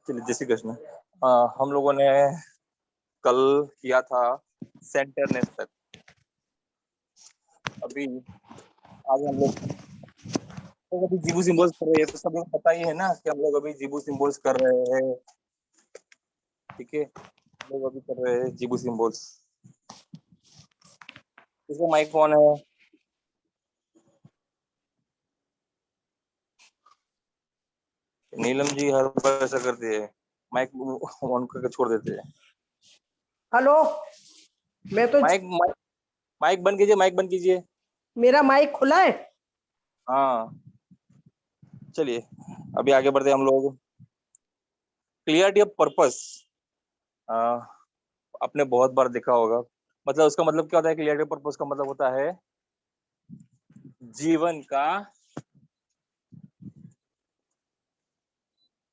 चलिए, जय श्री कृष्ण। हम लोगों ने कल किया था सेंटरनेस तक। अभी आज हम लोग तो अभी जीबू सिंबल्स कर रहे हैं, तो सब लोग पता ही है ना कि हम लोग अभी जीबू सिंबल्स कर रहे हैं। ठीक है, हम लोग अभी कर रहे हैं जीबू सिंबल्स। इसका माइक कौन है? नीलम जी हर बार ऐसा करती है, माइक ऑन करके छोड़ देते हैं। हेलो, मैं तो माइक माइक माइक बंद कीजिए, माइक बंद कीजिए। मेरा माइक खुला है। हाँ, चलिए अभी आगे बढ़ते हैं हम लोग। क्लियरिटी ऑफ पर्पस आपने बहुत बार देखा होगा। मतलब उसका मतलब क्या होता है? क्लियरिटी ऑफ पर्पस का मतलब होता है जीवन का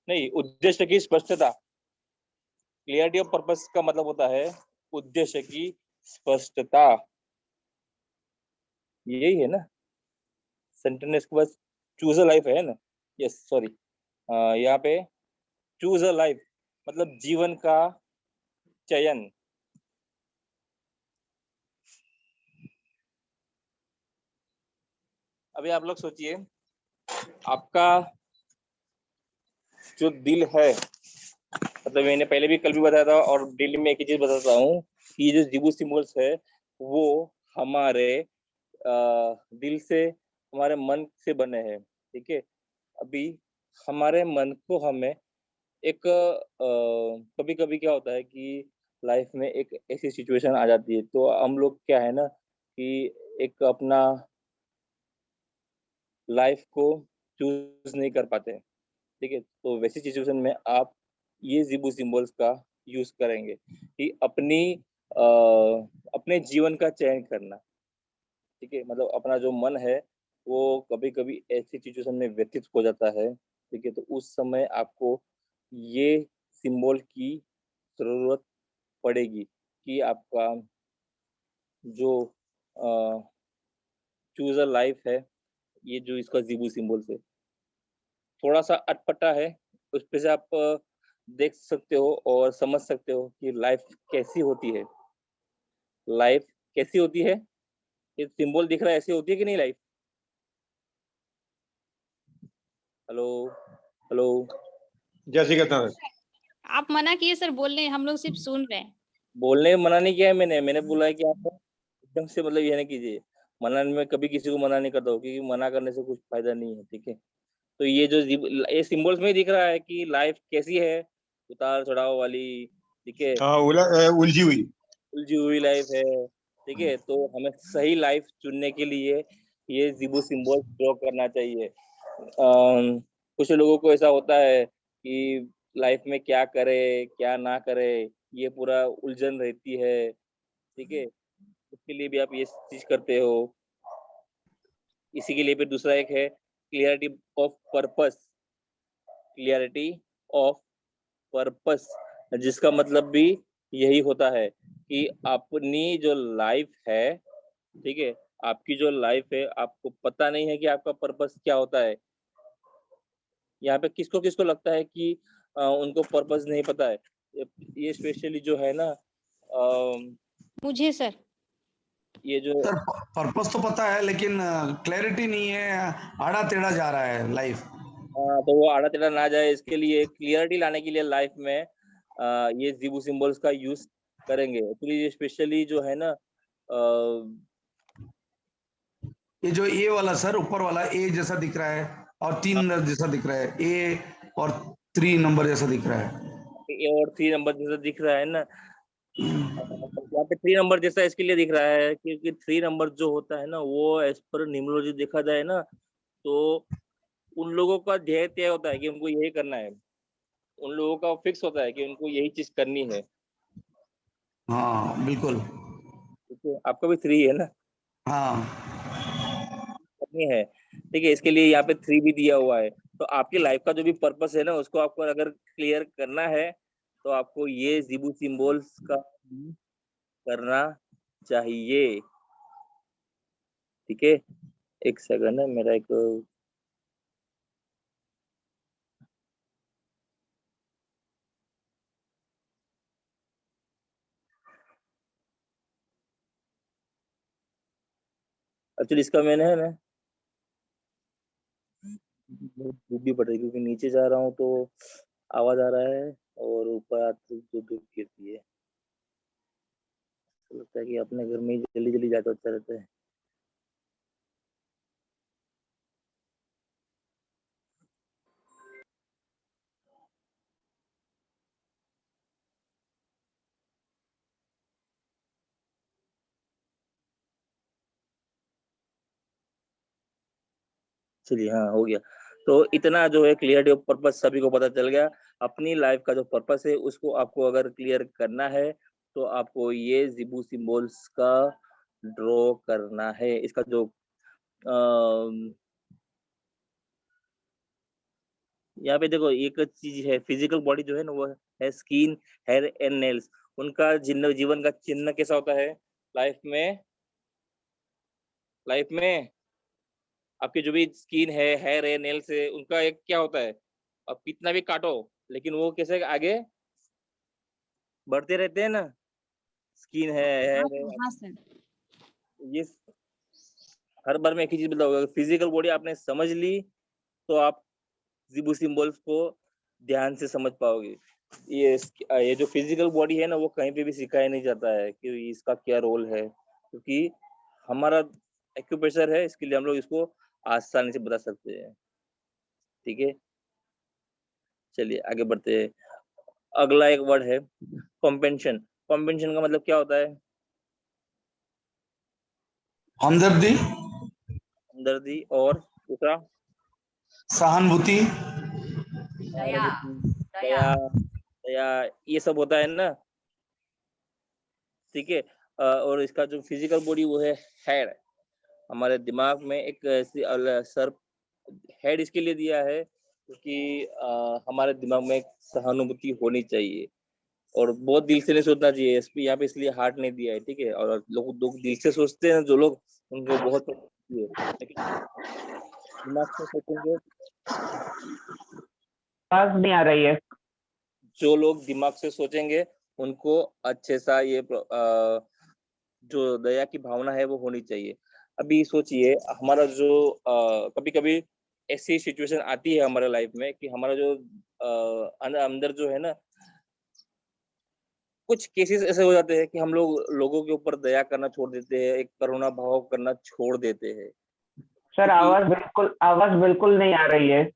नहीं, उद्देश्य की स्पष्टता। क्लियरिटी ऑफ पर्पस का मतलब होता है उद्देश्य की स्पष्टता। यही है ना सेंटेंस के बाद चूज अ लाइफ है ना। यस, सॉरी, यहाँ पे चूज अ लाइफ मतलब जीवन का चयन। अभी आप लोग सोचिए, आपका जो दिल है, मतलब मैंने पहले भी कल भी बताया था और दिल में एक ही चीज बताता हूँ कि जो जीबू सिंबल्स है वो हमारे दिल से, हमारे मन से बने हैं। ठीक है, अभी हमारे मन को हमें एक कभी कभी क्या होता है कि लाइफ में एक ऐसी सिचुएशन आ जाती है, तो हम लोग क्या है ना कि एक अपना लाइफ को चूज नहीं कर पाते। ठीक है, तो वैसी सिचुएशन में आप ये जीबू सिंबल्स का यूज करेंगे कि अपने जीवन का चयन करना। ठीक है, मतलब अपना जो मन है वो कभी कभी ऐसी सिचुएशन में व्यतीत हो जाता है। ठीक है, तो उस समय आपको ये सिंबल की जरूरत पड़ेगी कि आपका जो चूज अ लाइफ है, ये जो इसका जीबू सिंबल से थोड़ा सा अटपटा है, उस पे से आप देख सकते हो और समझ सकते हो कि लाइफ कैसी होती है। लाइफ कैसी होती है, ये सिंबल दिख रहा है, ऐसी होती है कि नहीं लाइफ? Hello, hello. जय श्री कृष्ण। आप मना किए सर बोलने, हम लोग सिर्फ सुन रहे हैं। बोलने में मना नहीं किया है मैंने बोला है कि आप एकदम से मतलब ये ना कीजिए। मना में कभी किसी को मना नहीं करता हूँ, क्योंकि मना करने से कुछ फायदा नहीं है। ठीक है, तो ये जो ये सिंबल्स में ही दिख रहा है कि लाइफ कैसी है, उतार चढ़ाव वाली। ठीक है, हाँ, उलझी हुई। उलझी हुई लाइफ है। ठीक है, तो हमें सही लाइफ चुनने के लिए ये जीबू सिंबल ड्रॉ करना चाहिए। कुछ लोगों को ऐसा होता है कि लाइफ में क्या करे क्या ना करे, ये पूरा उलझन रहती है। ठीक है, उसके लिए भी आप ये चीज करते हो। इसी के लिए फिर दूसरा एक है clarity of purpose. Clarity of purpose, जिसका मतलब भी यही होता है कि अपनी जो लाइफ है, ठीक है, आपकी जो लाइफ है आपको पता नहीं है कि आपका पर्पस क्या होता है। यहाँ पे किसको किसको लगता है कि उनको पर्पस नहीं पता है? ये स्पेशली जो है ना, मुझे सर ये जो सर पर्पस तो पता है लेकिन क्लैरिटी नहीं है, आड़ा टेढ़ा जा रहा है लाइफ। तो वो आड़ा टेढ़ा ना जाए, इसके लिए क्लियरिटी लाने के लिए लाइफ में ये जीबू सिंबल्स का यूज करेंगे। एक्चुअली ये स्पेशली जो है ना, ये जो ए वाला सर ऊपर वाला ए जैसा दिख रहा है और 3 जैसा दिख रहा है, ए और 3 नंबर जैसा दिख रहा है। ए और 3 नंबर जैसा दिख रहा है ना, यहाँ पे 3 नंबर जैसा इसके लिए दिख रहा है क्योंकि 3 नंबर जो होता है ना वो एज पर न्यूमरोलॉजी देखा जाए ना, तो उन लोगों का ध्येय तय होता है कि उनको यही करना है। उन लोगों का फिक्स होता है कि उनको यही चीज करनी है। हाँ बिल्कुल। ठीक है, आपका भी 3 है ना, हाँ करनी है। ठीक है, इसके लिए यहाँ पे 3 भी दिया हुआ है। तो आपकी लाइफ का जो भी पर्पस है ना उसको आपको अगर क्लियर करना है तो आपको ये जीबू सिंबल्स का करना चाहिए। ठीक है, एक सेकंड है, मेरा एक, 。 . 。 . . . . . . . . . . . . . . . . . . . . . . . . . . 。 . . . . . . . . . 。 . 。 . 。 . 。 . 。 . 。 . 。 . 。 . 。 . एक्चुअली इसका मैंने है ना धूप भी पड़ रही है, क्योंकि नीचे जा रहा हूँ तो आवाज आ रहा है और ऊपर आते जो धूप गिरती है। तो लगता है कि अपने घर में ही जल्दी जल्दी जाए तो अच्छा रहता है। चलिए, हाँ हो गया। तो इतना जो है क्लियरिटी ऑफ पर्पस सभी को पता चल गया। अपनी लाइफ का जो पर्पस है उसको आपको अगर क्लियर करना है तो आपको ये जिबू सिंबल्स का ड्रॉ करना है। इसका जो यहाँ पे देखो एक चीज है, फिजिकल बॉडी जो है ना वो है स्किन, हेयर एंड नेल्स। उनका जीवन का चिन्ह कैसा होता है लाइफ में? लाइफ में आपकी जो भी स्किन है, हेयर है, नेल्स है, उनका एक क्या होता है? अब कितना भी काटो लेकिन वो कैसे आगे बढ़ते रहते हैं ना। स्किन है, हेयर है, हाँ सर। ये हर बार में एक ही चीज बताऊंगा। फिजिकल बॉडी आपने समझ ली तो आप जिबू सिंबल्स को ध्यान से समझ पाओगे। ये जो फिजिकल बॉडी है ना वो कहीं पे भी सिखाया नहीं जाता है कि इसका क्या रोल है, क्योंकि हमारा एक्यूप्रेशर है, इसके लिए हम लोग इसको आसानी से बता सकते हैं। ठीक है, चलिए आगे बढ़ते हैं। अगला एक वर्ड है कॉम्पेंशन। कॉम्पेंशन का मतलब क्या होता है? हमदर्दी, हमदर्दी और दूसरा सहानुभूति, दया, दया, दया, ये सब होता है ना। ठीक है, और इसका जो फिजिकल बॉडी वो है हेड। हमारे दिमाग में एक ऐसी सर हेड इसके लिए दिया है क्योंकि हमारे दिमाग में एक सहानुभूति होनी चाहिए और बहुत दिल से नहीं सोचना चाहिए। एसपी यहाँ पे इसलिए हार्ट नहीं दिया है। ठीक है, और लोग दिल से सोचते हैं जो लोग, उनको बहुत लेकिन दिमाग से सोचेंगे, आवाज नहीं आ रही है। जो लोग दिमाग से सोचेंगे उनको अच्छे सा ये जो दया की भावना है वो होनी चाहिए। अभी सोचिए हमारा जो कभी कभी ऐसी सिचुएशन आती है हमारे लाइफ में कि हमारा जो अंदर जो है ना, कुछ केसेस ऐसे हो जाते हैं कि हम लोग लोगों के ऊपर दया करना छोड़ देते हैं, एक करुणा भाव करना छोड़ देते हैं। सर क्योंकि आवाज बिल्कुल नहीं आ रही है।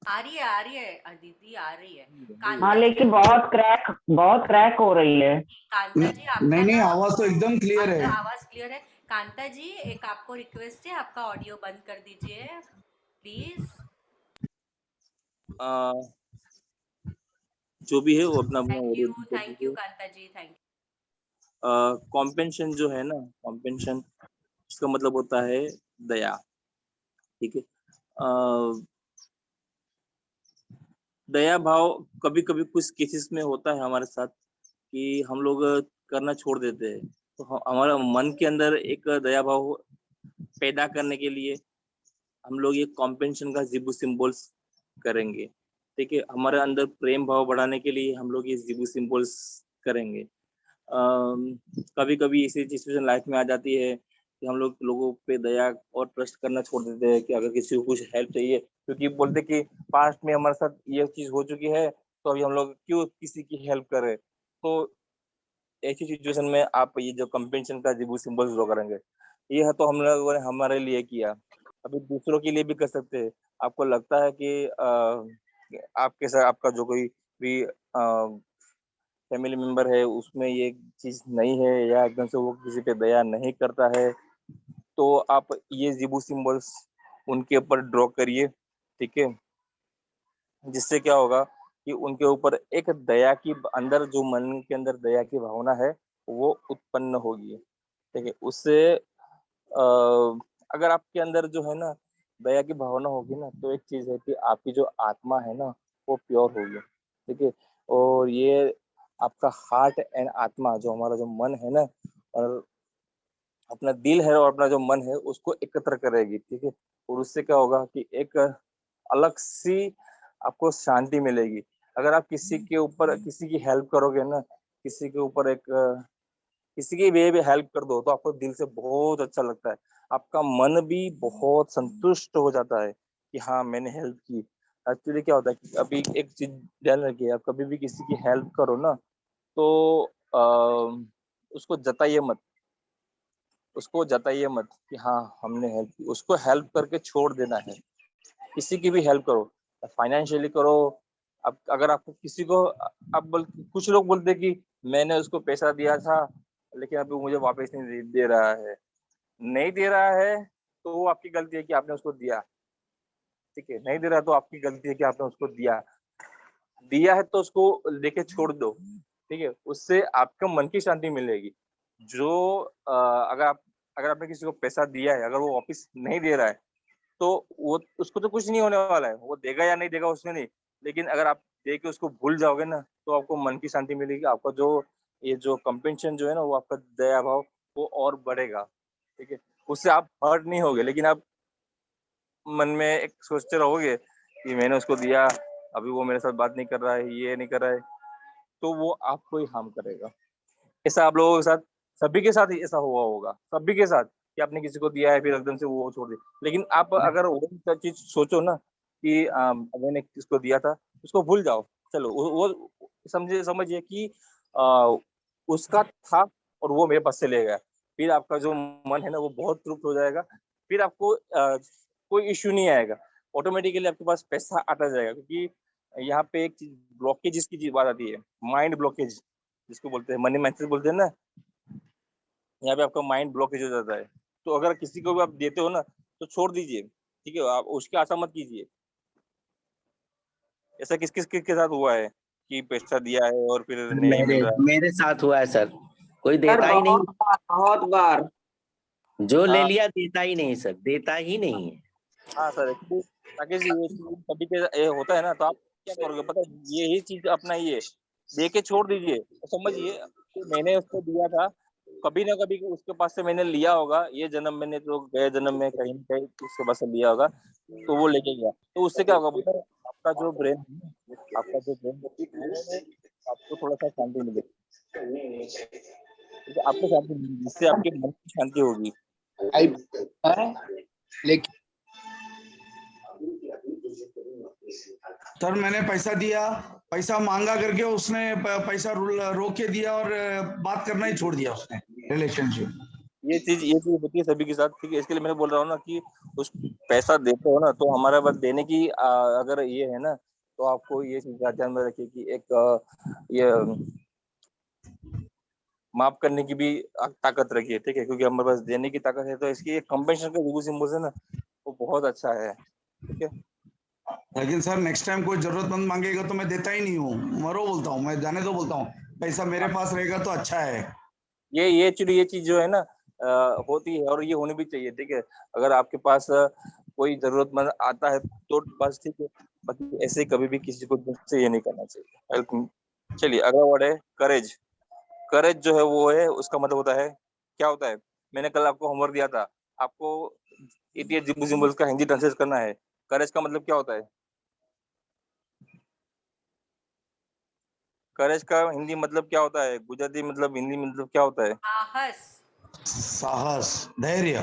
आ रही है अदिति, आ रही है। हाँ, कांता जी, लेकिन बहुत क्रैक हो रही है। कांता जी आपका नहीं, ना आवाज तो एकदम क्लियर है। आपका आवाज क्लियर है। कांता जी, एक आपको रिक्वेस्ट है, आपका ऑडियो बंद कर दीजिए प्लीज। जो भी है वो अपना अपना thank you Kanta ji, thank you. कॉम्पेंशन जो है ना, कॉम्पेंशन इसका मतलब होता है दया। ठीक है, दया भाव कभी कभी कुछ केसेस में होता है हमारे साथ कि हम लोग करना छोड़ देते हैं। तो हमारा मन के अंदर एक दया भाव पैदा करने के लिए हम लोग ये कॉम्पेंशन का जिबू सिंबल्स करेंगे। ठीक है, हमारे अंदर प्रेम भाव बढ़ाने के लिए हम लोग ये जिबू सिंबल्स करेंगे। कभी कभी ऐसी सिचुएशन लाइफ में आ जाती है कि हम लोग लोगों पे दया और ट्रस्ट करना छोड़ देते हैं कि अगर किसी को कुछ हेल्प चाहिए, क्योंकि बोलते कि पास्ट में हमारे साथ ये चीज हो चुकी है तो अभी हम लोग क्यों किसी की हेल्प करें। तो ऐसी सिचुएशन में आप ये जो कंपेंशन का जिबू सिंबल्स ड्रॉ करेंगे, ये है तो हम लोगों ने हमारे लिए किया, अभी दूसरों के लिए भी कर सकते हैं। आपको लगता है कि आपके साथ आपका जो कोई भी फैमिली मेंबर है उसमें ये चीज नहीं है या एकदम से वो किसी पे दया नहीं करता है, तो आप ये जिबू सिंबल्स उनके ऊपर ड्रॉ करिए। ठीक है, जिससे क्या होगा कि उनके ऊपर एक दया की अंदर जो मन के अंदर दया की भावना है वो उत्पन्न होगी। ठीक है, उससे अगर आपके अंदर जो है ना दया की भावना होगी ना तो एक चीज है कि आपकी जो आत्मा है ना वो प्योर होगी। ठीक है, और ये आपका हार्ट एंड आत्मा जो हमारा जो मन है ना और अपना दिल है और अपना जो मन है उसको एकत्र करेगी। ठीक है, और उससे क्या होगा कि एक अलग सी आपको शांति मिलेगी। अगर आप किसी के ऊपर किसी की हेल्प करोगे ना, किसी के ऊपर एक किसी की भी हेल्प कर दो तो आपको दिल से बहुत अच्छा लगता है। आपका मन भी बहुत संतुष्ट हो जाता है कि हाँ मैंने हेल्प की। एक्चुअली क्या होता है कि अभी एक चीज ध्यान रखिए, आप कभी भी किसी की हेल्प करो ना तो उसको जताइए मत, उसको जताइए मत कि हाँ हमने हेल्प की। उसको हेल्प करके छोड़ देना है। किसी की भी हेल्प करो, फाइनेंशियली करो। अब अगर आपको किसी को अब कुछ लोग बोलते हैं कि मैंने उसको पैसा दिया था लेकिन अभी मुझे वापस नहीं दे रहा है। नहीं दे रहा है तो वो आपकी गलती है कि आपने उसको दिया, ठीक है। नहीं दे रहा तो आपकी गलती है कि आपने उसको दिया। दिया है तो उसको लेके छोड़ दो, ठीक है। उससे आपको मन की शांति मिलेगी। जो अगर आपने किसी को पैसा दिया है, अगर वो वापस नहीं दे रहा है तो वो उसको तो कुछ नहीं होने वाला है, वो देगा या नहीं देगा उसमें नहीं। लेकिन अगर आप दे के उसको भूल जाओगे ना तो आपको मन की शांति मिलेगी। आपका जो ये जो कंपेंशन जो है ना, वो आपका दया भाव वो और बढ़ेगा, ठीक है। उससे आप हर्ट नहीं होगे, लेकिन आप मन में एक सोचते रहोगे कि मैंने उसको दिया, अभी वो मेरे साथ बात नहीं कर रहा है, ये नहीं कर रहा है, तो वो आपको ही हार्म करेगा। ऐसा आप लोगों के साथ, सभी के साथ ही ऐसा हुआ होगा, सभी के साथ, कि आपने किसी को दिया है फिर एकदम से वो छोड़ दिया। लेकिन आप अगर वही चीज सोचो ना कि मैंने किसको दिया था, उसको भूल जाओ। चलो वो समझिए कि आ, उसका था और वो मेरे पास से ले गया। फिर आपका जो मन है ना वो बहुत तृप्त हो जाएगा। फिर आपको कोई इश्यू नहीं आएगा। ऑटोमेटिकली आपके पास पैसा आता जाएगा। क्योंकि यहाँ पे एक चीज ब्लॉकेज की चीज बात आती है, माइंड ब्लॉकेज जिसको बोलते हैं, मनी माइंडसेट बोलते हैं ना। यहाँ पे आपका माइंड ब्लॉकेज हो जाता है। तो अगर किसी को भी आप देते हो ना तो छोड़ दीजिए, ठीक है। आप उसकी आशा मत कीजिए। ऐसा किस किस के साथ हुआ है कि पैसा दिया है और फिर नहीं मिल मेरे रहा है? मेरे साथ हुआ है सर, कोई सर देता ही नहीं। बहुत बार जो ले हाँ लिया देता ही नहीं सर, देता ही नहीं है। हाँ सर, एक्चुअली राकेश जी ये चीज सभी के ये होता है ना, तो आप क्या करोगे पता है, यही चीज अपनाइए, दे के छोड़ दीजिए। तो समझिए कि मैंने उसको दिया था, कभी ना कभी उसके पास से मैंने लिया होगा। ये जन्म मैंने तो गए जन्म में कहीं ना कहीं उसके पास से लिया होगा, तो वो लेके गया। तो उससे क्या होगा पता है, आपका जो ब्रेन है, आपका जो ब्रेन है, आपको थोड़ा सा शांति मिलेगी, ठीक है? आपको शांति मिलेगी, जिससे आपके मन की शांति होगी। लेकिन सर मैंने पैसा दिया, पैसा मांगा करके उसने पैसा रोक के दिया और बात करना ही छोड़ दिया उसने रिलेशनशिप। ये चीज होती है सभी के साथ, ठीक है। इसके लिए मैंने बोल रहा हूँ ना कि उस पैसा देते हो ना तो हमारा बस देने की अगर ये है ना, तो आपको ये चीज ध्यान में रखिए कि एक ये माफ करने की भी ताकत रखिए, ठीक है। क्योंकि हमारे पास देने की ताकत है, तो इसकी एक कंपेंसेशन का जो सिंबल है ना, वो बहुत अच्छा है, ठीक है। लेकिन सर नेक्स्ट टाइम कोई जरूरतमंद मांगेगा तो मैं देता ही नहीं हूँ, मरो बोलता हूँ, मैं जाने दो बोलता हूँ, पैसा मेरे पास रहेगा तो अच्छा है। ये एक्चुअली ये चीज जो है ना होती है, और ये होनी भी चाहिए, ठीक है। अगर आपके पास कोई जरूरतमंद आता है तो बस ठीक है, बाकी ऐसे कभी भी किसी को दिल से ये नहीं करना चाहिए। चलिए अगला वर्ड है करेज। करेज जो है वो है, उसका मतलब होता है, क्या होता है, मैंने कल आपको होमवर्क दिया था, आपको इडियट जिम्बू सिंबल्स का हिंदी ट्रांसलेट करना है। करेज का मतलब क्या होता है? करेज का हिंदी मतलब क्या होता है? गुजराती मतलब हिंदी मतलब क्या होता है? साहस। साहस, धैर्य।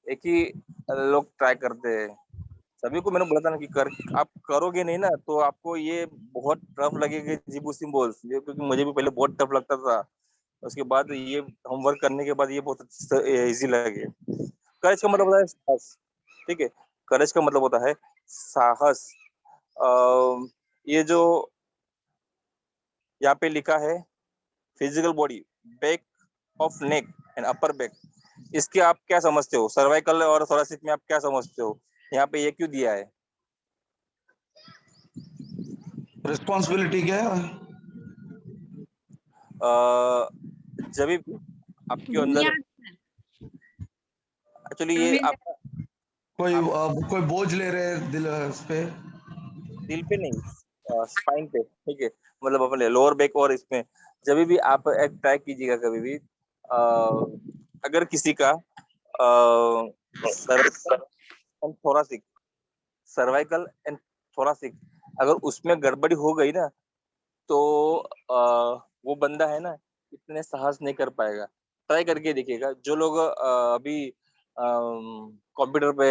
एक ही लोग ट्राई करते हैं। सभी को मैंने बोला था ना कि आप करोगे नहीं ना तो आपको ये बहुत टफ लगेगा जिबू सिंबल्स, क्योंकि मुझे भी पहले बहुत टफ लगता था। उसके बाद ये होमवर्क करने के बाद ये बहुत इजी लगे। करेज का मतलब होता है साहस, ठीक है। करेज का मतलब होता है साहस। ये जो यहाँ पे लिखा है physical body, back of neck and upper back, इसके आप क्या समझते हो? सर्वाइकल और थोरासिक में आप क्या समझते हो? यहाँ पे ये क्यों दिया है? रिस्पॉन्सिबिलिटी क्या है? जब भी आपके अंदर एक्चुअली ये आप कोई बोझ ले रहे दिल इस पे? दिल पे नहीं, स्पाइन पे, ठीक है। मतलब अपने लोअर बैक और इसमें जब भी आप एक ट्राई कीजिएगा कभी भी, अगर किसी का थोरासिक, सर्वाइकल एंड थोरासिक अगर उसमें गड़बड़ी हो गई ना तो वो बंदा है ना इतने साहस नहीं कर पाएगा। ट्राई करके देखिएगा। जो लोग अभी कंप्यूटर पे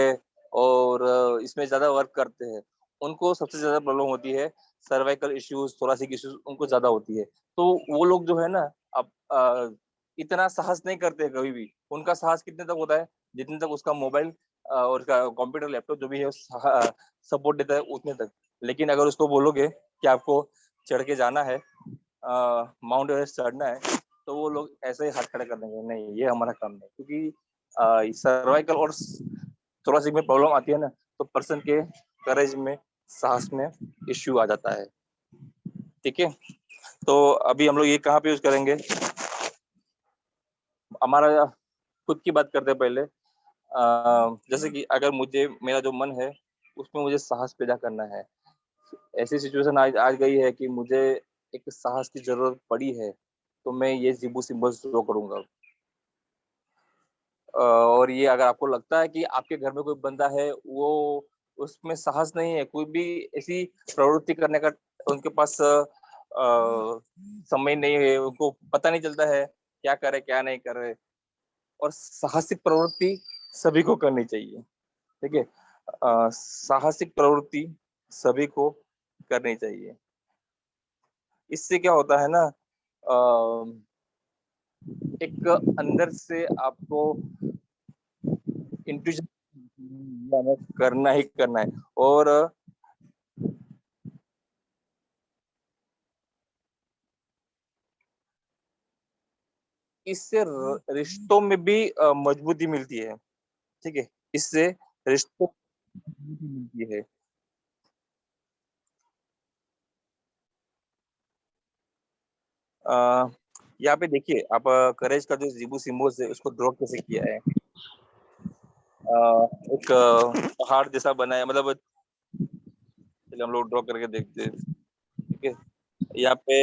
और इसमें ज्यादा वर्क करते हैं, उनको सबसे ज्यादा प्रॉब्लम होती है, सर्वाइकल इश्यूज, थोरासिक इश्यूज उनको ज्यादा होती है। तो वो लोग जो है ना, अब इतना साहस नहीं करते कभी भी। उनका साहस कितने तक होता है, जितने तक उसका मोबाइल और उसका कंप्यूटर लैपटॉप जो भी है सपोर्ट देता है उतने तक। लेकिन अगर उसको बोलोगे कि आपको चढ़ के जाना है, माउंट एवरेस्ट चढ़ना है, तो वो लोग ऐसे ही हाथ खड़े कर देंगे, नहीं ये हमारा काम नहीं। क्योंकि सर्वाइकल और थोरासिक में प्रॉब्लम आती है ना, तो पर्सन के करेज में, साहस में इश्यू आ जाता है। ठीक है, तो अभी हम लोग ये कहाँ पे यूज करेंगे, हमारा खुद की बात करते हैं पहले। जैसे कि अगर मेरा जो मन है उसमें मुझे साहस पैदा करना है, ऐसी सिचुएशन आज गई है कि मुझे एक साहस की जरूरत पड़ी है, तो मैं ये जिबू सिंबल्स ड्रॉ करूंगा। और ये अगर आपको लगता है कि आपके घर में कोई बंदा है, वो उसमें साहस नहीं है, कोई भी ऐसी प्रवृत्ति करने का उनके पास समय नहीं है, उनको पता नहीं चलता है क्या करे क्या नहीं करे, और साहसिक प्रवृत्ति सभी को करनी चाहिए। ठीक है, साहसिक प्रवृत्ति सभी को करनी चाहिए। इससे क्या होता है ना, एक अंदर से आपको इंट्यूशन करना ही करना है। और इससे रिश्तों में भी मजबूती मिलती है। ठीक है, इससे रिश्तों में मजबूती मिलती है। यहाँ पे देखिए आप, करेज का जो जिबू सिम्बोल्स है उसको ड्रॉ कैसे किया है। एक पहाड़ जैसा बनाया, मतलब चलिए हम लोग ड्रॉ करके देखते हैं। ठीक है, यहाँ पे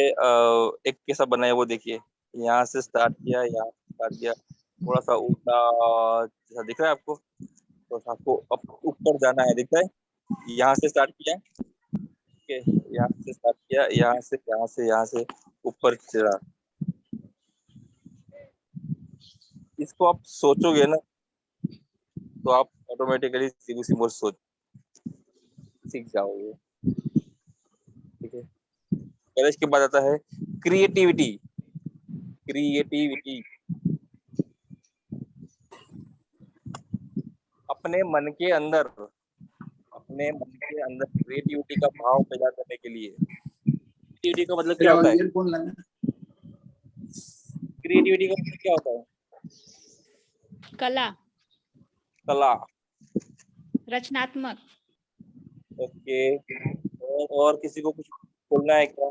एक कैसा बनाया वो देखिए, यहाँ से स्टार्ट किया, यहाँ से स्टार्ट किया, थोड़ा सा उल्टा जैसा दिख रहा है आपको, तो आपको ऊपर जाना है, दिख रहा है, यहाँ से स्टार्ट किया, ठीक है, यहाँ से स्टार्ट किया, यहाँ से ऊपर चढ़ा। इसको आप सोचोगे ना, तो आप ऑटोमेटिकली जिबू सिंबल सोच सीख जाओगे। ठीक है, करेज के बाद आता है क्रिएटिविटी। क्रिएटिविटी अपने मन के अंदर क्रिएटिविटी का भाव पैदा करने के लिए। क्रिएटिविटी का मतलब क्या होता है? क्रिएटिविटी का मतलब क्या होता है? कला, कला। रचनात्मक। ओके, और किसी को कुछ बोलना है क्या?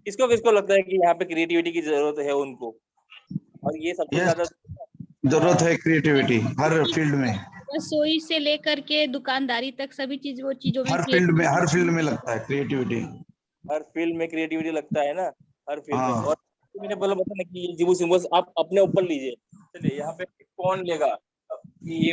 किसको किसको लगता है कि यहाँ पे क्रिएटिविटी की जरूरत है उनको? और ये सबसे ज्यादा जरूरत है क्रिएटिविटी हर फील्ड में, रसोई से लेकर के दुकानदारी तक सभी चीजों में हर फील्ड में लगता है क्रिएटिविटी। हर फील्ड में क्रिएटिविटी लगता है ना, हर फील्ड में। हाँ। और मैंने बोला बता ना कि ये जिबू सिंबल्स आप अपने ऊपर लीजिए। चलिए यहाँ पे कौन लेगा कि ये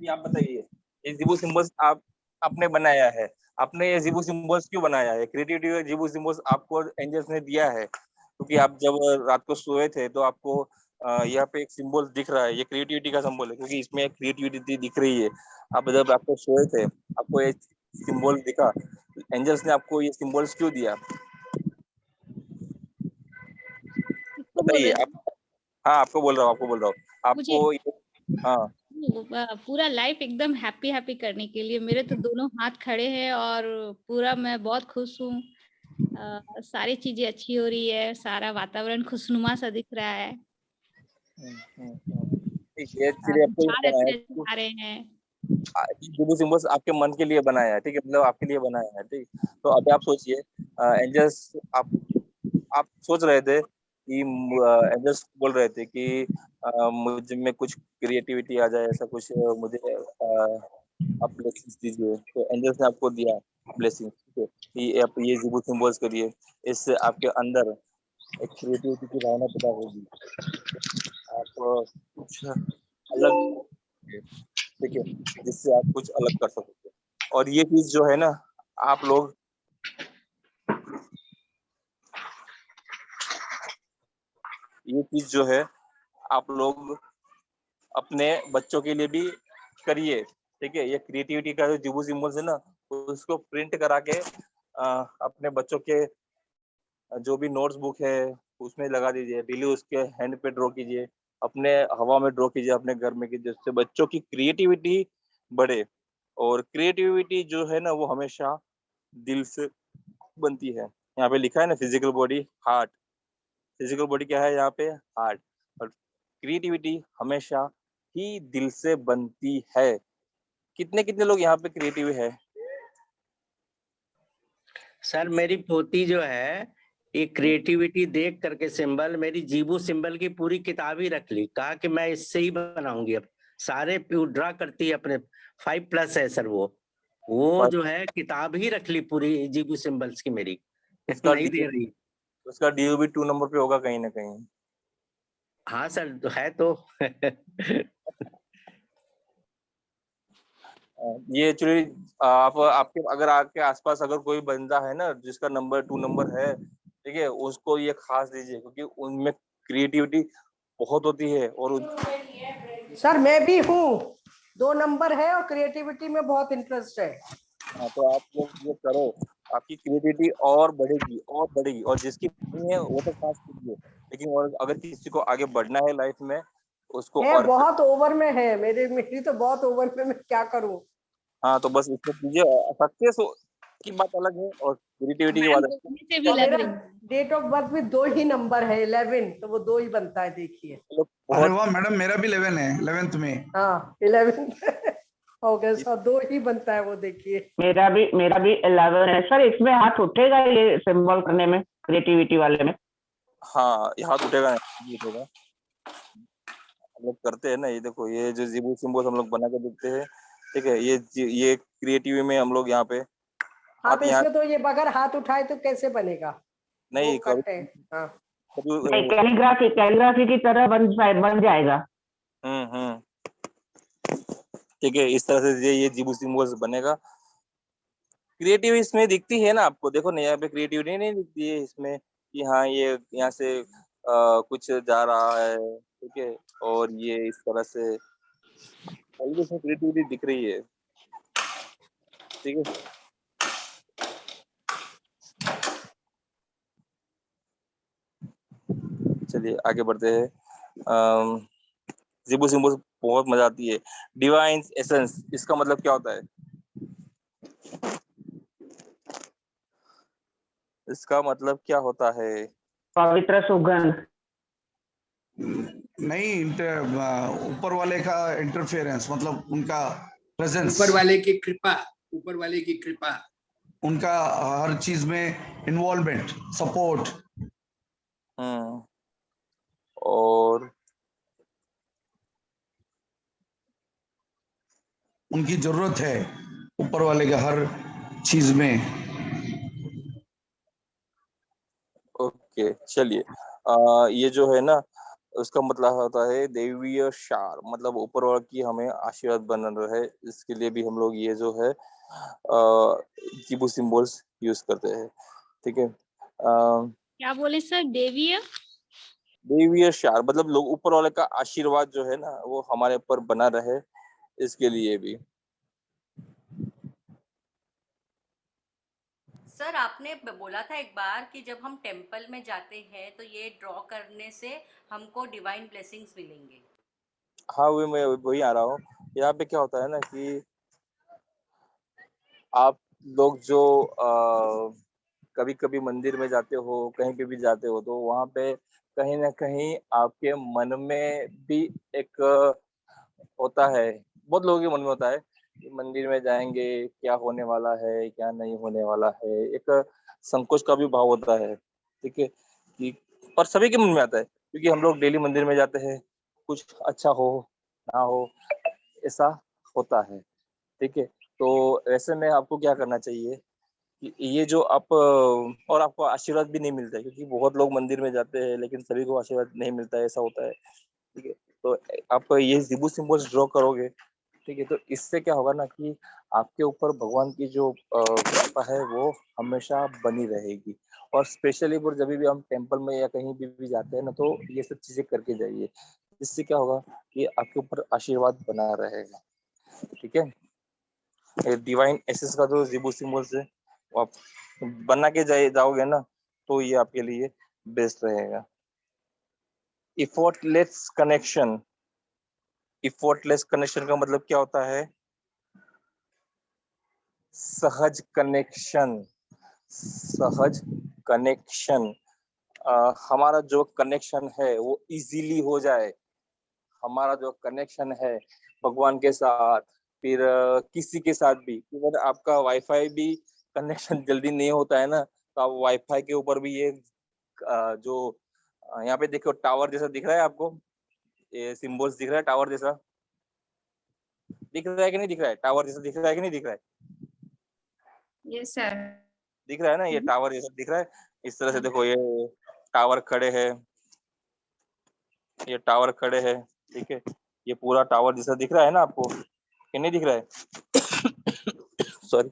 आप बताइए, ये जिबू सिंबल्स आप आपने बनाया है, आपने ये जिबू सिंबल्स क्यों बनाया है? क्रिएटिविटी जिबू सिंबल्स आपको एंजल्स ने दिया है, क्योंकि आप जब रात को सोए थे तो आपको यहाँ पे एक सिंबल दिख रहा है, ये क्रिएटिविटी का सिंबल है, क्योंकि इसमें क्रिएटिविटी दिख रही है। आप जब रात को सोए थे, आपको ये सिंबल दिखा, एंजल्स ने आपको ये सिंबल्स क्यों दिया? बताइए आप। हाँ, आपको बोल रहा हूँ आपको। हाँ, पूरा लाइफ एकदम हैप्पी करने के लिए। मेरे तो दोनों हाथ खड़े हैं और पूरा मैं बहुत खुश हूँ। सारी चीजें अच्छी हो रही है, सारा वातावरण खुशनुमा सा दिख रहा है। ये आपको आ रहे हैं। जिबू सिंबल्स आपके मन के लिए बनाया है, ठीक है, मतलब आपके लिए बनाया है, ठीक। तो अभी आप सोचिए, एंजल्स आप सोच रहे थे कि एंजल्स बोल रहे थे कि मुझ में कुछ क्रिएटिविटी आ जाए, ऐसा कुछ मुझे आप ब्लेसिंग्स दीजिए। तो एंजल्स ने आपको दिया ब्लेसिंग, ठीक है, कि आप ये जिबू सिंबल्स करिए, इससे आपके अंदर एक क्रिएटिविटी की भावना पैदा होगी, आप कुछ अलग, ठीक है, जिससे आप कुछ अलग कर सकते हैं। और ये चीज जो है ना, आप लोग चीज जो है आप लोग अपने बच्चों के लिए भी करिए, ठीक है। ये क्रिएटिविटी का जो जिबू सिंबल्स है ना, उसको प्रिंट करा के अपने बच्चों के जो भी नोट्स बुक है उसमें लगा दीजिए, डेली उसके हैंड पे ड्रॉ कीजिए, अपने हवा में ड्रॉ कीजिए अपने घर में, कीजिए, जिससे बच्चों की क्रिएटिविटी बढ़े। और क्रिएटिविटी जो है ना वो हमेशा दिल से बनती है। यहाँ पे लिखा है ना physical body heart, physical body क्या है यहाँ पे, हार्ट, और क्रिएटिविटी हमेशा ही दिल से बनती है। कितने कितने लोग यहाँ पे क्रिएटिव है? सर मेरी पोती जो है ये क्रिएटिविटी देख करके सिंबल, मेरी जीबू सिंबल की पूरी किताब ही रख ली, कहा कि मैं इससे ही बनाऊंगी। अब सारे ड्रा करती है अपने 5+ है सर वो जो है किताब ही रख ली पूरी जीबू सिंबल्स की मेरी। उसका नहीं दे रही। उसका डीओ भी 2 नंबर पे होगा कहीं ना कहीं। हाँ सर है तो। ये एक्चुअली आप आपके अगर आपके आसपास अगर कोई बंदा है ना जिसका नंबर 2 नंबर है, ठीक है, उसको ये खास दीजिए, क्योंकि उनमें क्रिएटिविटी बहुत होती है। और सर मैं भी हूँ, 2 नंबर है और क्रिएटिविटी में बहुत इंटरेस्ट है। हाँ, तो आप लोग ये करो, आपकी क्रिएटिविटी और बढ़ेगी और बढ़ेगी। और जिसकी नहीं है वो तो खास कीजिए, लेकिन और अगर किसी को आगे बढ़ना है लाइफ में उसको है और बहुत ओवर में है, मेरी तो बहुत ओवर में, मैं क्या करूँ। हाँ, तो बस इसको कीजिए। सक्सेस की बात अलग है और क्रिएटिविटी की मैम बात बोलने से भी अलग है। लग रही मेरा है। डेट ऑफ बर्थ में 2 ही नंबर है, 11, तो वो 2 ही बनता है, देखिए। अरे वाह मैडम, मेरा भी 11 है, 11th में। हाँ 11 हो गया सर, 2 ही बनता है वो, देखिए। मेरा भी 11 है सर। इसमें हाथ उठेगा ये सिंबल करने में, क्रिएटिविटी वाले में? हाँ, ये हाथ उठेगा नहीं उठेगा। हम लोग करते हैं ना, ये देखो, ये जो जिबू सिंबल हम लोग बना के देखते हैं, ठीक है। ये क्रिएटिव में हम लोग यहाँ पे हाँ, तो यहाँ इसमें तो ये बगैर हाथ उठाए तो कैसे बनेगा, नहीं वो कट है। हाँ नहीं, कैलीग्राफी की तरह बन जाएगा। ठीक है, इस तरह से ये जिबू सिंबल्स बनेगा। क्रिएटिव इसमें दिखती है ना आपको, देखो ना यहाँ पे क्रिएटिविटी नहीं दिखती है इसमें कि हाँ ये यहाँ से कुछ जा रहा है, ठीक है, और ये इस तरह से क्रिएटिविटी दिख रही है, ठीक है। चलिए आगे बढ़ते हैं। जिबू सिंबल्स बहुत मजा आती है। डिवाइन एसेंस, इसका मतलब क्या होता है? इसका मतलब क्या होता है? पवित्र सुगंध। नहीं, ऊपर वाले का इंटरफेरेंस, मतलब उनका प्रेजेंस, ऊपर वाले की कृपा, ऊपर वाले की कृपा, उनका हर चीज में इन्वॉल्वमेंट, सपोर्ट। और उनकी जरूरत है ऊपर वाले का हर चीज में। ओके, चलिए। ये जो है ना उसका मतलब होता है देवीय शार, मतलब ऊपर वाले की हमें आशीर्वाद बना रहे, इसके लिए भी हम लोग ये जो है जिबू सिंबल्स यूज करते हैं, ठीक है। क्या बोले सर, देवीय? देवीय शार मतलब लोग ऊपर वाले का आशीर्वाद जो है ना वो हमारे ऊपर बना रहे, इसके लिए भी। सर आपने बोला था एक बार कि जब हम टेंपल में जाते हैं तो ये ड्रॉ करने से हमको डिवाइन ब्लेसिंग्स मिलेंगे। हाँ, मैं वही आ रहा हूँ। यहाँ पे क्या होता है ना कि आप लोग जो कभी कभी मंदिर में जाते हो, कहीं पे भी जाते हो, तो वहां पे कहीं ना कहीं आपके मन में भी एक होता है, बहुत लोगों के मन में होता है कि मंदिर में जाएंगे क्या होने वाला है, क्या नहीं होने वाला है, एक संकोच का भी भाव होता है, ठीक है। कि और सभी के मन में आता है, क्योंकि हम लोग डेली मंदिर में जाते हैं, कुछ अच्छा हो ना हो ऐसा होता है, ठीक है। तो ऐसे में आपको क्या करना चाहिए कि ये जो आप और आपको आशीर्वाद भी नहीं मिलता है, क्योंकि बहुत लोग मंदिर में जाते हैं लेकिन सभी को आशीर्वाद नहीं मिलता है, ऐसा होता है, ठीक है। तो आप ये जिबू सिंबल्स ड्रॉ करोगे ठीक है। तो इससे क्या होगा ना कि आपके ऊपर भगवान की जो कृपा है वो हमेशा बनी रहेगी। और स्पेशली वो जब भी हम टेम्पल में या कहीं भी जाते हैं ना, तो ये सब चीजें करके जाइए। इससे क्या होगा कि आपके ऊपर आशीर्वाद बना रहेगा। ठीक है। ये डिवाइन एसेस का जो जिबू सिंबल्स है वो आप बना के जाओगे ना, तो ये आपके लिए बेस्ट रहेगा। इफोर्टलेस कनेक्शन। इफोर्टलेस कनेक्शन का मतलब क्या होता है? सहज कनेक्शन। सहज कनेक्शन। हमारा जो कनेक्शन है वो इजीली हो जाए। हमारा जो कनेक्शन है भगवान के साथ, फिर किसी के साथ भी, इवन आपका वाईफाई भी कनेक्शन जल्दी नहीं होता है ना, तो आप वाईफाई के ऊपर भी ये जो यहाँ पे देखो टावर जैसा दिख रहा है आपको, ये सिंबल्स दिख रहा है टावर जैसा, दिख रहा है कि नहीं दिख रहा है? टावर जैसा दिख रहा है कि नहीं दिख रहा है? Yes sir. दिख रहा है ना, ये टावर जैसा दिख रहा है। इस तरह से देखो, ये टावर खड़े हैं, ये टावर खड़े हैं। ठीक है, ये पूरा टावर जैसा दिख रहा है ना आपको, कि नहीं दिख रहा है? सॉरी,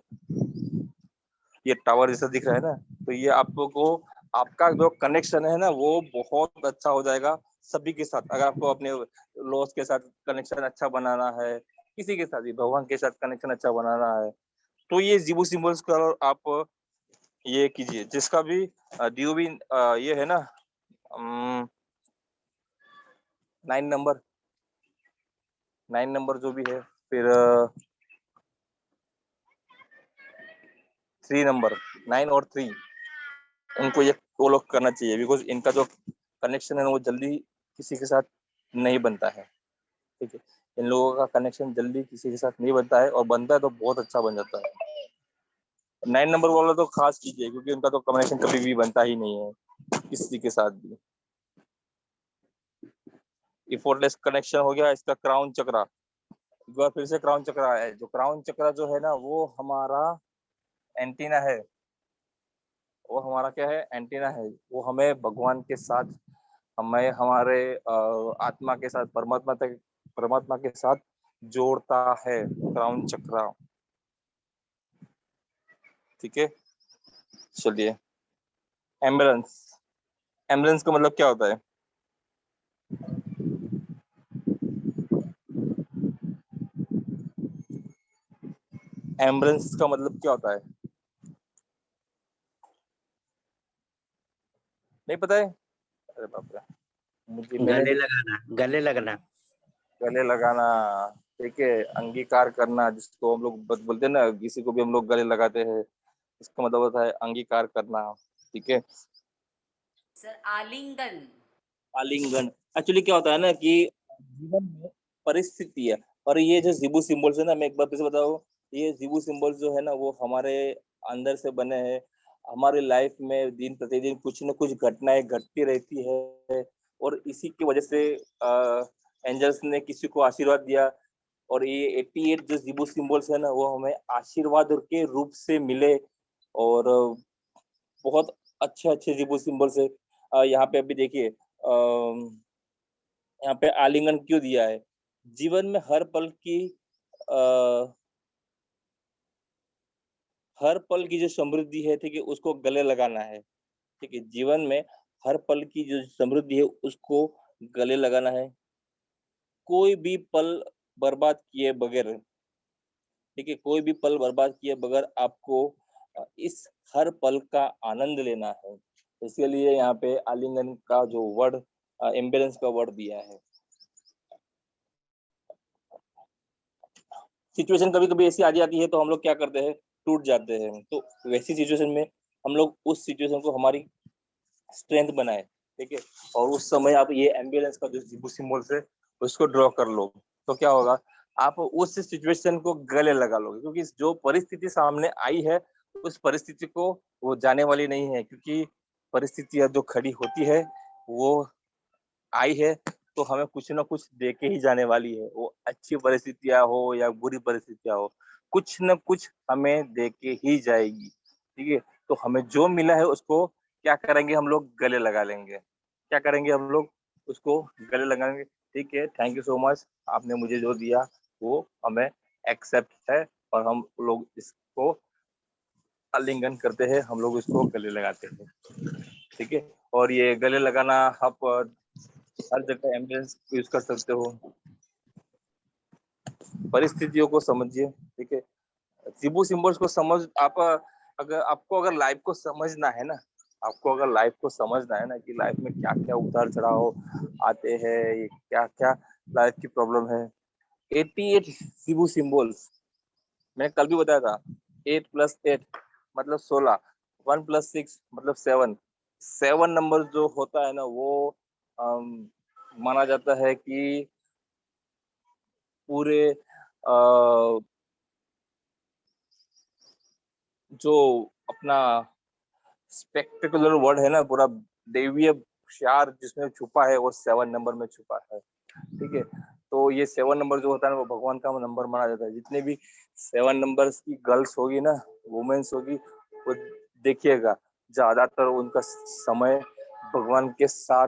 ये टावर जैसा दिख रहा है ना, तो ये आपको आपका जो कनेक्शन है ना वो बहुत अच्छा हो जाएगा सभी के साथ। अगर आपको अपने लॉस के साथ कनेक्शन अच्छा बनाना है, किसी के साथ भी भगवान के साथ कनेक्शन अच्छा बनाना है, तो ये जिबू सिंबल्स का आप ये कीजिए। जिसका भी डीओबी ये है ना 9 नंबर जो भी है, फिर 3 नंबर, 9 और 3, उनको ये फॉलो करना चाहिए। बिकॉज इनका जो कनेक्शन है वो जल्दी किसी के साथ नहीं बनता है। ठीक है, इन लोगों का कनेक्शन जल्दी किसी के साथ नहीं बनता है, और बनता है तो बहुत अच्छा बन जाता है। 9 नंबर वाला तो खास कीजिए, क्योंकि उनका तो कनेक्शन कभी भी बनता ही नहीं है किसी के साथ भी। इफोर्टलेस कनेक्शन हो गया। इसका क्राउन चक्रा, एक बार फिर से क्राउन चक्रा है। जो क्राउन चक्रा जो है ना वो हमारा एंटीना है। वो हमारा क्या है? एंटीना है। वो हमें भगवान के साथ, हमें हमारे आत्मा के साथ, परमात्मा के साथ जोड़ता है क्राउन चक्रा। ठीक है, चलिए। एम्बुलेंस। एम्बुलेंस का मतलब क्या होता है? एम्बुलेंस का मतलब क्या होता है? नहीं पता है? अरे बाप रे, गले लगाना, गले लगना। गले लगाना। ठीक है, अंगीकार करना, जिसको हम लोग बोलते हैं ना, किसी को भी हम लोग गले लगाते हैं, इसका मतलब होता है अंगीकार करना। ठीक है, सर आलिंगन। आलिंगन। एक्चुअली क्या होता है ना कि जीवन में परिस्थिति है, और ये जो जिबू सिंबल्स है ना, मैं एक बार फिर से बताऊं, ये जिबू सिंबल्स जो है ना वो हमारे अंदर से बने हैं। हमारी लाइफ में दिन प्रतिदिन कुछ न कुछ घटनाएं घटती रहती है, और इसी की वजह से एंजल्स ने किसी को आशीर्वाद दिया, और ये 88 जो जिबू सिंबल्स है ना वो हमें आशीर्वाद के रूप से मिले। और बहुत अच्छे अच्छे जिबू सिंबल्स है। यहाँ पे अभी देखिए, यहाँ पे आलिंगन क्यों दिया है? जीवन में अ, हर पल की जो समृद्धि है, ठीक है, उसको गले लगाना है। ठीक है, जीवन में हर पल की जो समृद्धि है उसको गले लगाना है। कोई भी पल बर्बाद किए बगैर, ठीक है, कोई भी पल बर्बाद किए बगैर आपको इस हर पल का आनंद लेना है। इसके लिए यहाँ पे आलिंगन का जो वर्ड, एम्बुलेंस का वर्ड दिया है। सिचुएशन कभी कभी ऐसी आ जाती है तो हम लोग क्या करते हैं? टूट जाते हैं। तो वैसी सिचुएशन में हम लोग उस सिचुएशन को हमारी स्ट्रेंथ बनाए। ठीक है, और उस समय आप ये एम्बुलेंस का जो जिबू सिंबल्स है उसको ड्रॉ कर लो, तो क्या होगा? आप उस सिचुएशन को गले लगा लोगे, क्योंकि जो परिस्थिति सामने आई है उस परिस्थिति को वो जाने वाली नहीं है, क्योंकि परिस्थितियां जो खड़ी होती है वो आई है तो हमें कुछ ना कुछ दे के ही जाने वाली है। वो अच्छी परिस्थितियां हो या बुरी परिस्थितियां हो, कुछ न कुछ हमें दे के ही जाएगी। ठीक है, तो हमें जो मिला है उसको क्या करेंगे? हम लोग गले लगा लेंगे। क्या करेंगे? हम लोग उसको गले लगाएंगे। ठीक है, थैंक यू सो मच, आपने मुझे जो दिया वो हमें एक्सेप्ट है और हम लोग इसको आलिंगन करते हैं, हम लोग इसको गले लगाते हैं, ठीक है। और ये गले लगाना आप हर जगह एम्बुलेंस यूज कर सकते हो, परिस्थितियों को समझिए, ठीक है। जिबू सिंबल्स को समझ आप अगर लाइफ को समझना है ना, आपको अगर लाइफ को समझना है ना कि लाइफ में क्या क्या उतार चढ़ाव आते हैं, ये क्या क्या लाइफ की प्रॉब्लम है। 88 जिबू सिंबल्स मैंने कल भी बताया था। 8 + 8 मतलब 16, 1 + 6 मतलब 7। 7 नंबर जो होता है ना वो माना जाता है कि पूरे जो अपना स्पेक्टेकुलर वर्ड है ना, पूरा दैवीय प्यार जिसमें छुपा है वो 7 नंबर में छुपा है, ठीक है। तो ये 7 नंबर जो होता है ना वो भगवान का नंबर माना जाता है। जितने भी 7 नंबर्स की गर्ल्स होगी ना, वुमेन्स होगी, वो देखिएगा ज्यादातर उनका समय भगवान के साथ,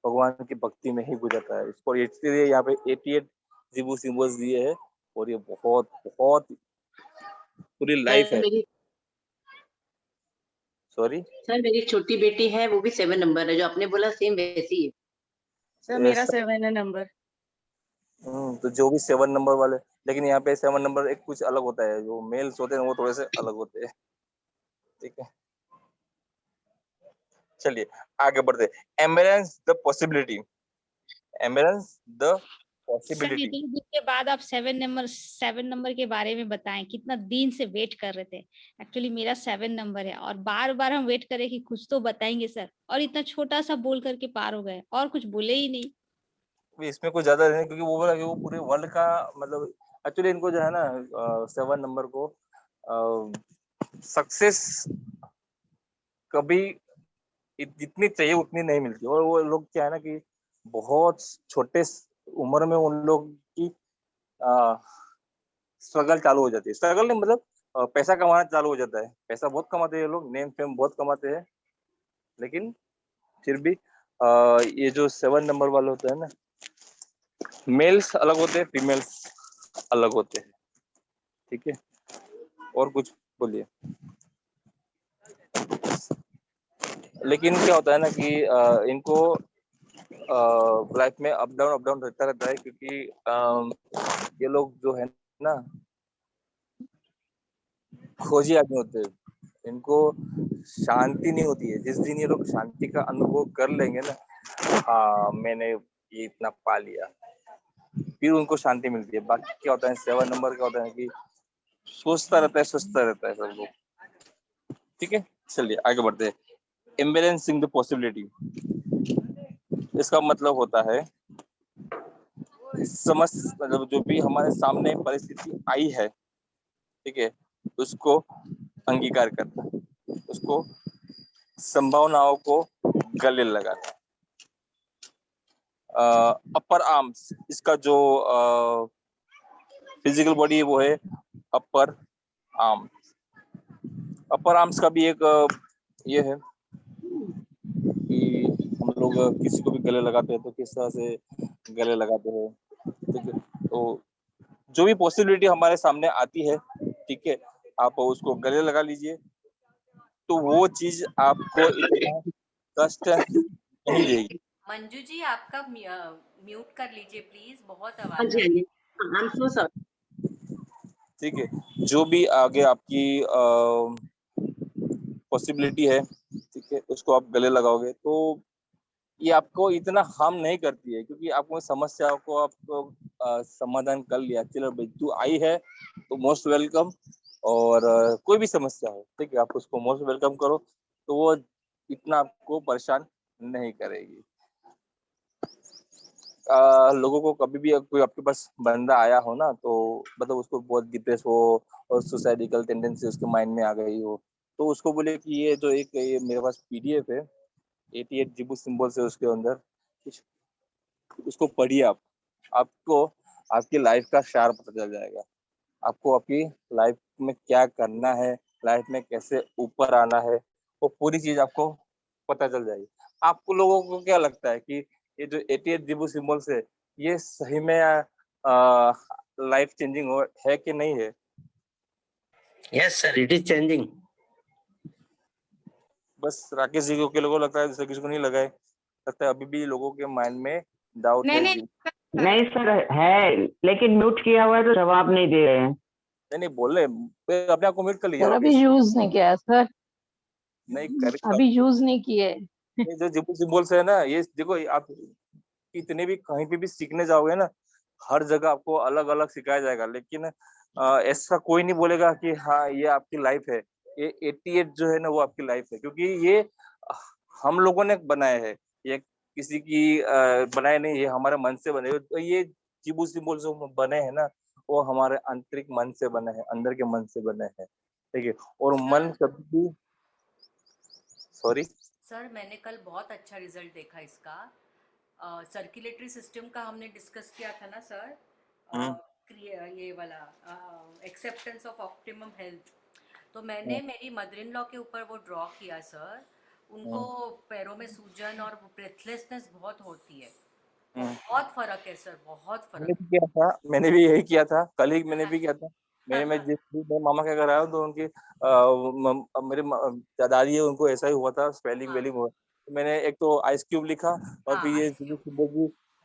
भगवान की भक्ति में ही गुजरता है। इसको इसलिए यहाँ पे 88 जिबू सिंबल्स दिए है और ये बहुत बहुत पूरी लाइफ है। मेरी सॉरी सर, मेरी छोटी बेटी है, वो भी 7 नंबर है, जो आपने बोला सेम वैसी है। सर मेरा 7 है नंबर। तो जो भी 7 नंबर वाले, लेकिन यहाँ पे 7 नंबर एक कुछ अलग होता है, जो मेल्स होते हैं वो थोड़े से अलग होते हैं, ठीक है। चलिए आगे बढ़ते। Ambulance the possibility, ambulance the sir possibility. इतने दिन के बाद आप 7 नंबर के बारे में बताएं, कितना दिन से वेट कर रहे थे। एक्चुअली मेरा 7 नंबर है और बार बार हम वेट करें कि कुछ तो बताएंगे सर, और इतना छोटा सा बोल करके पार हो गए और कुछ बोले ही नहीं। इसमें कुछ ज्यादा नहीं, क्योंकि वो बोला कि वो पूरे वर्ल्ड का मतलब एक्चुअली इनको जो है ना 7 नंबर को सक्सेस कभी जितनी चाहिए उतनी नहीं मिलती। और वो लोग क्या है ना कि बहुत छोटे उम्र में उन लोग की स्ट्रगल चालू हो जाती है। स्ट्रगल नहीं मतलब पैसा कमाना चालू हो जाता है। पैसा बहुत कमाते हैं ये लोग, नेम फेम बहुत कमाते हैं, लेकिन फिर भी ये जो 7 नंबर वाले होते हैं ना, मेल्स अलग होते हैं, फीमेल्स अलग होते हैं, ठीक है। और कुछ बोलिए। लेकिन क्या होता है ना कि इनको लाइफ में अप डाउन रहता रहता है, क्योंकि ये लोग जो है ना खोजी आदमी होते हैं, इनको शांति नहीं होती है। जिस दिन ये लोग शांति का अनुभव कर लेंगे ना, हाँ मैंने ये इतना पा लिया, फिर उनको शांति मिलती है। बाकी क्या होता है 7 नंबर क्या होता है कि सोचता रहता है सब लोग, ठीक है। चलिए आगे बढ़ते हैं। एम्बुलेंसिंग द पॉसिबिलिटी, इसका मतलब होता है समझ, मतलब जो भी हमारे सामने परिस्थिति आई है, ठीक है, उसको अंगीकार करना, उसको संभावनाओं को गले लगाना। अपर आर्म्स, इसका जो फिजिकल बॉडी है वो है अपर आर्म्स। अपर आर्म्स का भी एक ये है कि हम लोग किसी को भी गले लगाते हैं तो किस तरह से गले लगाते हैं, ठीक है। तो जो भी पॉसिबिलिटी हमारे सामने आती है, ठीक है, आप उसको गले लगा लीजिए, तो वो चीज आपको इतना कष्ट नहीं देगी। मंजू जी आपका म्यूट कर लीजिए प्लीज, बहुत हाँ आवाज जी, आ हाँ रही जी, आई एम सो सॉरी। ठीक है, जो भी आगे आपकी पॉसिबिलिटी है, ठीक है, उसको आप गले लगाओगे तो ये आपको इतना हार्म नहीं करती है, क्योंकि आपको समस्याओं को आपको समाधान कर लिया। चलो भाई तू आई है तो मोस्ट वेलकम, और कोई भी समस्या हो, ठीक है, आप उसको मोस्ट वेलकम करो, तो वो इतना आपको परेशान नहीं करेगी। लोगों को कभी भी कोई आपके पास बंदा आया हो ना, तो मतलब उसको बहुत डिप्रेस हो और सुसाइडिकल टेंडेंसी उसके माइंड में आ गई हो, तो उसको बोले कि ये जो एक ये मेरे पास पीडीएफ है 88 जिबू सिंबल्स है उसके अंदर, उसको पढ़िए आप, आपको आपकी लाइफ का सार पता चल जाएगा। आपको आपकी लाइफ में क्या करना है, लाइफ में कैसे ऊपर आना है, वो पूरी चीज आपको पता चल जाएगी। आपको लोगों को क्या लगता है कि ये जो 88 जिबू सिंबल्स है ये सही में लाइफ चेंजिंग है कि नहीं है? Yes sir, it is changing. बस राकेश जी को लोगों को लगता है, दूसरे किसी को नहीं लगा है, लगता है अभी भी लोगों के माइंड में डाउट नहीं है। नहीं नहीं सर है, लेकिन म्यूट किया हुआ है तो जवाब नहीं दे रहे हैं। नहीं बोल रहे, अपने आप को म्यूट कर लीजिए सर अभी राकेश। यूज नहीं किया है सर, नहीं कर, अभी यूज नहीं किए। ये जो जिबू सिंबल्स है ना, ये देखो आप कितने भी कहीं पे भी सीखने जाओगे ना, हर जगह आपको अलग अलग सिखाया जाएगा, लेकिन ऐसा कोई नहीं बोलेगा कि हाँ ये आपकी लाइफ है, ये 88 जो है ना वो आपकी लाइफ है, क्योंकि ये हम लोगों ने बनाए हैं, ये किसी की बनाए नहीं, ये हमारे मन से बने। तो ये जिबू सिंबल जो बने हैं ना, वो हमारे आंतरिक मन से बने हैं, अंदर के मन से बने हैं, ठीक है। और मन कभी भी, सॉरी सर मैंने कल बहुत अच्छा रिजल्ट देखा इसका। सर्कुलेटरी सिस्टम का हमने डिस्कस किया था ना सर, ये वाला एक्सेप्टेंस ऑफ ऑप्टिमम हेल्थ। तो मैंने मेरी मदर इन लॉ के ऊपर वो ड्रॉ किया सर। उनको पैरों में सूजन और ब्रेथलेसनेस बहुत होती है। बहुत फर्क है सर, बहुत मैंने फर्क। भी किया था, मैंने भी यही किया था, कल ही मैंने भी किया था। मैं जिस दिन मेरे मामा के घर आया हूँ, तो उनकी मेरे दादाजी है, उनको ऐसा ही हुआ था, स्पेलिंग वेलिंग हुआ। तो मैंने एक तो आइस क्यूब लिखा, और फिर ये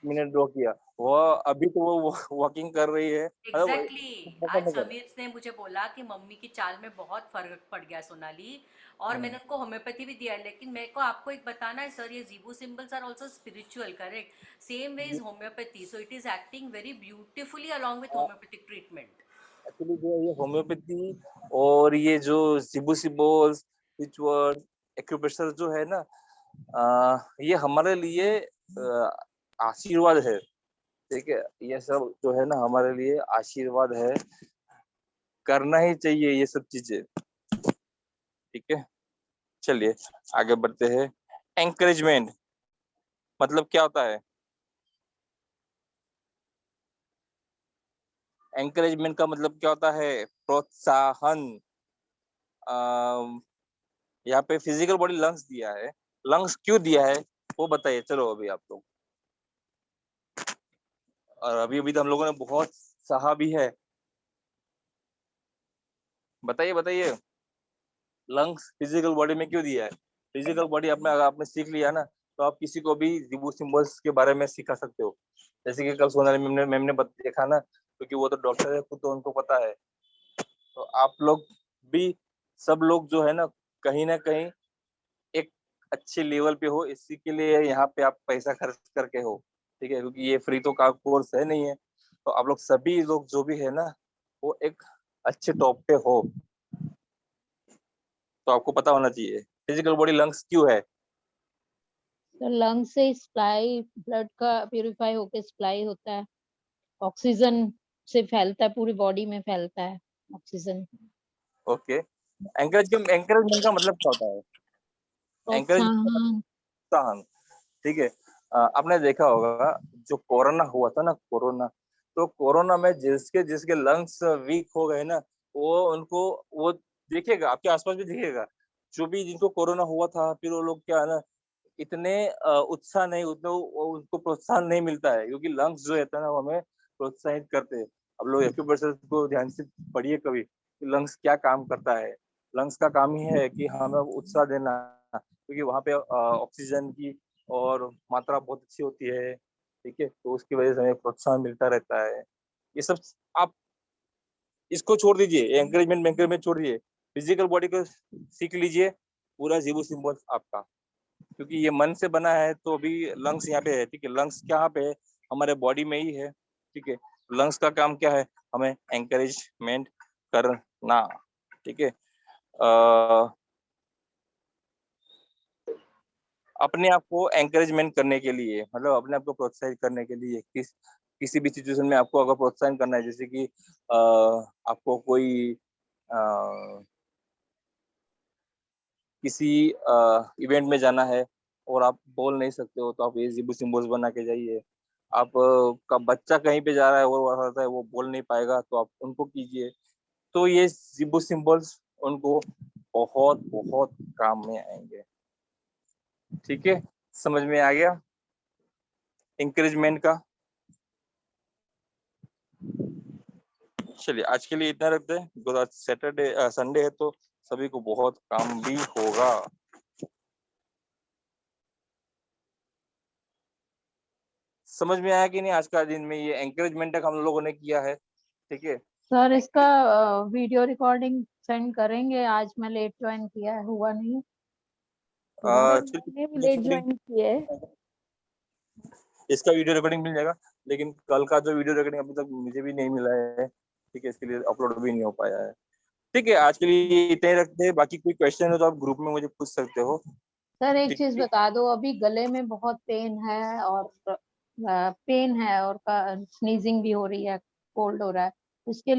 मैंने ड्रॉ किया। वो अभी तो वो वॉकिंग कर रही है। एग्जैक्टली आज समीर ने मुझे बोला कि मम्मी की चाल में बहुत फर्क पड़ गया सोनाली, और मैंने उनको होम्योपैथी भी दिया है। लेकिन मेरे को आपको एक बताना है सर, ये जीबू symbols are also spiritual, correct? Same way is homeopathy, so it is acting very beautifully along with homeopathic treatment. Actually जो ये होम्योपैथी और ये जो जिबू सिंबल्स, रिचुअल, एक्यूप्रेशर जो है ना, ये हमारे लिए आशीर्वाद है, ठीक है। ये सब जो है ना हमारे लिए आशीर्वाद है, करना ही चाहिए ये सब चीजें, ठीक है। चलिए आगे बढ़ते हैं। एंकरेजमेंट मतलब क्या होता है? एंकरेजमेंट का मतलब क्या होता है? प्रोत्साहन। यहाँ पे फिजिकल बॉडी लंग्स दिया है, लंग्स क्यों दिया है वो बताइए, चलो अभी आप लोग। और अभी अभी तो हम लोगों ने बहुत सहा भी है, बताइए बताइए, लंग्स फिजिकल बॉडी में क्यों दिया है? फिजिकल बॉडी आपने अगर आपने सीख लिया ना, तो आप किसी को भी जिबू सिंबल्स के बारे में सिखा सकते हो। जैसे कि कल सोनाली मैम ने देखा ना, क्योंकि वो तो डॉक्टर है खुद, तो उनको पता है। तो आप लोग भी, सब लोग जो है ना कहीं एक अच्छे लेवल पे हो, इसी के लिए यहाँ पे आप पैसा खर्च करके हो, ठीक है, क्योंकि ये फ्री तो का कोर्स है नहीं है। तो आप लोग सभी लोग जो भी है ना, वो एक अच्छे टॉप पे हो, तो आपको पता होना चाहिए फिजिकल बॉडी लंग्स क्यों है। तो लंग से सप्लाई, ब्लड का प्यूरिफाई होके सप्लाई होता है, ऑक्सीजन से फैलता है, पूरी बॉडी में फैलता है ऑक्सीजन। ओके, एंकरेजमेंट का मतलब क्या होता है? प्रोत्साहन। प्रोत्साहन, ठीक है। आपने देखा होगा जो कोरोना हुआ था ना, कोरोना, तो कोरोना में जिसके जिसके लंग्स वीक हो गए ना, वो उनको वो दिखेगा, आपके आसपास भी दिखेगा, जो भी जिनको कोरोना हुआ था, फिर वो लोग क्या है ना, इतने उत्साह नहीं, उतने उनको प्रोत्साहन नहीं मिलता है, क्योंकि लंग्स जो रहता है ना वो हमें प्रोत्साहित करते हैं। अब लोग एक्यूप्रेशर को ध्यान से पढ़िए कभी, लंग्स क्या काम करता है। लंग्स का काम ही है कि हमें उत्साह देना, क्योंकि वहाँ पे ऑक्सीजन की और मात्रा बहुत अच्छी होती है, ठीक है, तो उसकी वजह से हमें प्रोत्साहन मिलता रहता है। ये सब आप इसको छोड़ दीजिए, एंकरेजमेंट छोड़ दीजिए, फिजिकल बॉडी को सीख लीजिए, पूरा जीवो सिंबल आपका, क्योंकि ये मन से बना है। तो अभी लंग्स यहाँ पे है, ठीक है, लंग्स क्या पे है? हमारे बॉडी में ही है, ठीक है। लंग्स का काम क्या है? हमें एंकरेजमेंट करना, ठीक है। अपने आप को एंकरेजमेंट करने के लिए, मतलब अपने आप को प्रोत्साहित करने के लिए, किसी भी सिचुएशन में आपको अगर प्रोत्साहन करना है, जैसे कि आपको कोई किसी इवेंट में जाना है और आप बोल नहीं सकते हो, तो आप ये जिबू सिंबल्स बना के जाइए। आप का बच्चा कहीं पे जा रहा है और वो बोल नहीं पाएगा, तो आप उनको कीजिए। तो ये जिबू सिंबल्स उनको बहुत बहुत काम में आएंगे, ठीक है। समझ में आ गया इंकरेजमेंट का? चलिए आज के लिए इतना रखते हैं, बिकॉज आज सैटरडे संडे है तो सभी को बहुत काम भी होगा। समझ में आया कि नहीं आज का दिन में ये एंकरेजमेंट तक हम लोगों ने किया है, ठीक है। सर इसका वीडियो रिकॉर्डिंग सेंड करेंगे। आज मैं लेट ज्वाइन किया है, हुआ नहीं। मैंने भी लेट ज्वाइन किया है। इसका वीडियो रिकॉर्डिंग मिल जाएगा, लेकिन कल का जो वीडियो रिकॉर्डिंग अभी तक मुझे भी नहीं मिला है, ठीक है, इसके लिए अपलोड भी नहीं हो पाया है। ठीक है, आज के लिए इतना ही रखते हैं। बाकी कोई क्वेश्चन हो तो आप ग्रुप में मुझे पूछ सकते हो। सर एक चीज बता दो, अभी गले में बहुत पेन है और स्नीजिंग भी हो रही है, कोल्ड हो रहा है, उसके